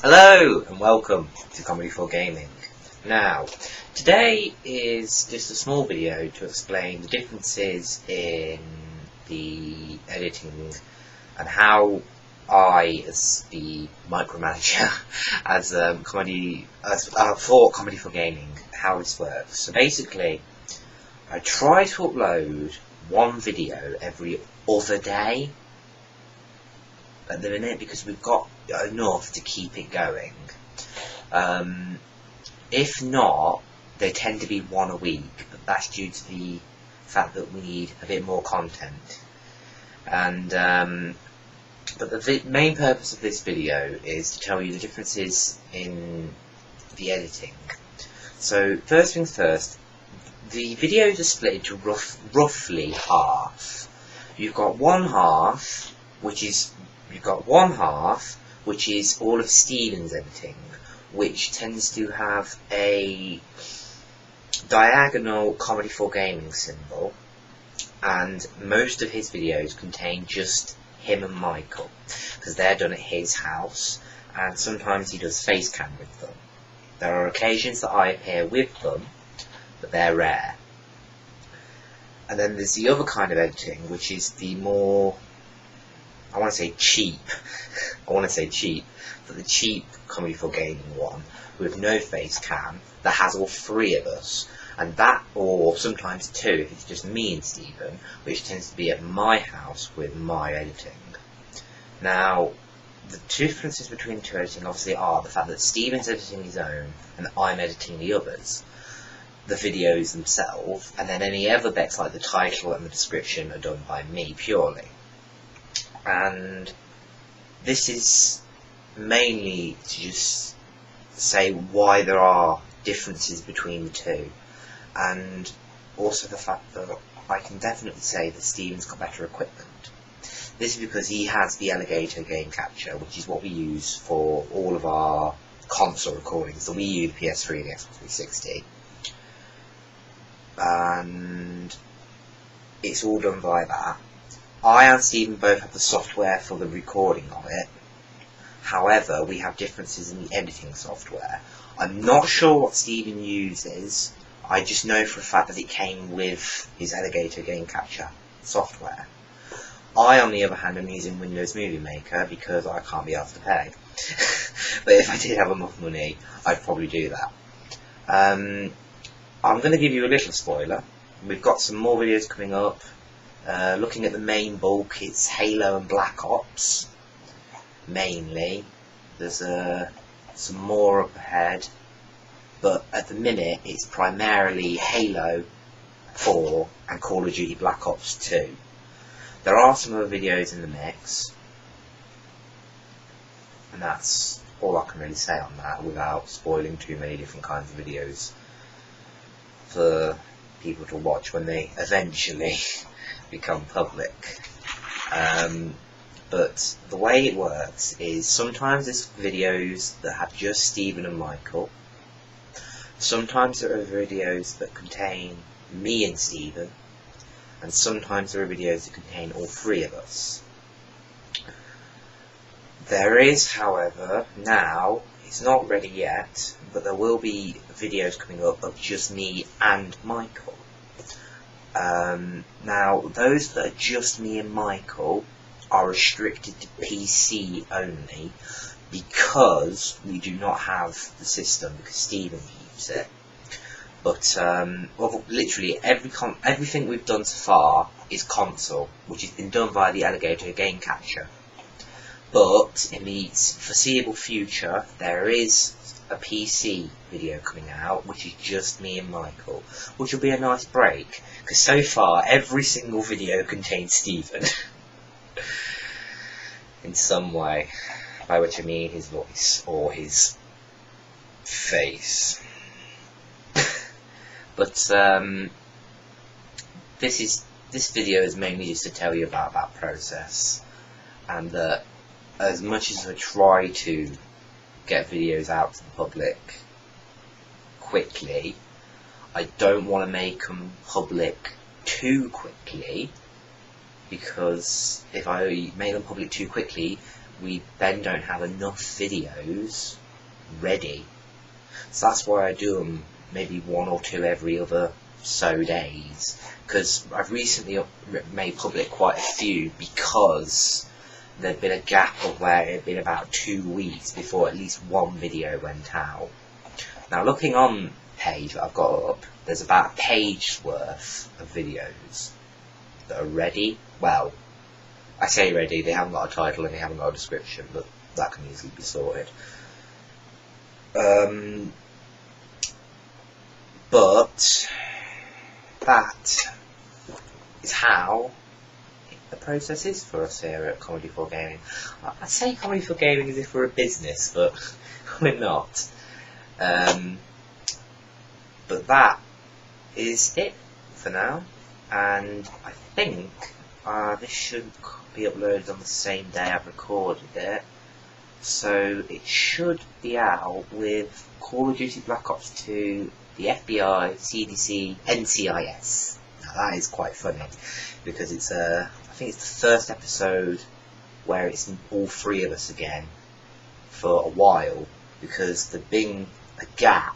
Hello and welcome to Comedy for Gaming. Now, today is just a small video to explain the differences in the editing and how I, as the micromanager, for Comedy for Gaming, how this works. So basically, I try to upload one video every other day at the minute because we've got enough to keep it going. If not, they tend to be one a week, but that's due to the fact that we need a bit more content. And but the main purpose of this video is to tell you the differences in the editing. So first things first, the videos are split into roughly half. You've got one half, which is all of Stephen's editing, which tends to have a diagonal Comedy for Gaming symbol, and most of his videos contain just him and Michael, because they're done at his house, and sometimes he does face cam with them. There are occasions that I appear with them, but they're rare. And then there's the other kind of editing, which is the more, I want to say cheap, but the cheap Comedy for Gaming one with no face cam that has all three of us, and that, or sometimes two if it's just me and Stephen, which tends to be at my house with my editing. Now, the two differences between the two editing obviously are the fact that Stephen's editing his own and I'm editing the others, the videos themselves, and then any other bits like the title and the description are done by me purely. And this is mainly to just say why there are differences between the two, and also the fact that I can definitely say that Stephen's got better equipment. This is because he has the Elgato Game Capture, which is what we use for all of our console recordings, the Wii U, the PS3 and the Xbox 360. And it's all done by that. I and Stephen both have the software for the recording of it. However, we have differences in the editing software. I'm not sure what Stephen uses. I just know for a fact that it came with his Elgato Game Capture software. I, on the other hand, am using Windows Movie Maker because I can't be asked to pay. But if I did have enough money, I'd probably do that. I'm going to give you a little spoiler. We've got some more videos coming up. Looking at the main bulk, it's Halo and Black Ops, mainly. There's some more up ahead, but at the minute it's primarily Halo 4 and Call of Duty Black Ops 2. There are some other videos in the mix, and that's all I can really say on that without spoiling too many different kinds of videos for people to watch when they eventually become public. But the way it works is sometimes there's videos that have just Stephen and Michael. Sometimes there are videos that contain me and Stephen, and sometimes there are videos that contain all three of us. There is, however, now, it's not ready yet, but there will be videos coming up of just me and Michael. Now, those that are just me and Michael are restricted to PC only because we do not have the system, because Stephen keeps it. But well, literally everything we've done so far is console, which has been done via the Elgato Game Capture. But in the foreseeable future, there is a PC video coming out, which is just me and Michael, which will be a nice break, because so far every single video contains Stephen in some way, by which I mean his voice or his face. But this video is mainly just to tell you about that process, and that as much as I try to get videos out to the public quickly, I don't want to make them public too quickly, because if I make them public too quickly, we then don't have enough videos ready. So that's why I do them maybe 1 or 2 every other so days, because I've recently made public quite a few because there'd been a gap of where it had been about 2 weeks before at least one video went out. Now looking on the page that I've got up, there's about a page worth of videos that are ready. Well, I say ready, they haven't got a title and they haven't got a description, but that can easily be sorted. But that is how the process is for us here at Comedy for Gaming. I say Comedy for Gaming as if we're a business, but we're not. But that is it for now, and I think this should be uploaded on the same day I've recorded it, so it should be out with Call of Duty Black Ops 2, the FBI, CDC, NCIS. Now that is quite funny, because it's I think it's the first episode where it's all 3 of us again for a while, because there'd been a gap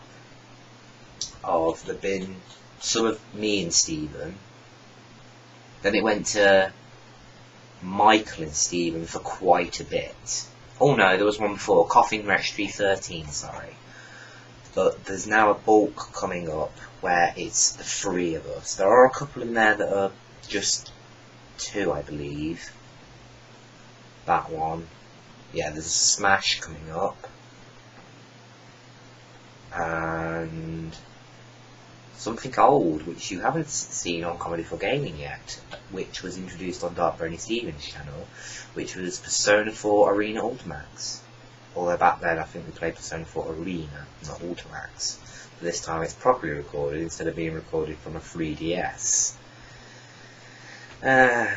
of there'd been some of me and Stephen, then it went to Michael and Stephen for quite a bit. Oh no, there was one before, Coughing Rex 313, sorry. But there's now a bulk coming up where it's the 3 of us. There are a couple in there that are just 2, I believe. That one. Yeah, there's a Smash coming up. And something old, which you haven't seen on Comedy for Gaming yet, which was introduced on Dark Brony Stevens' channel, which was Persona 4 Arena Ultimax. Although back then I think we played Persona 4 Arena, not Ultimax. But this time it's properly recorded instead of being recorded from a 3DS. That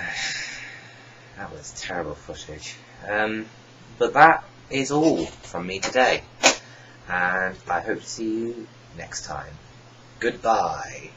was terrible footage. But that is all from me today, and I hope to see you next time. Goodbye.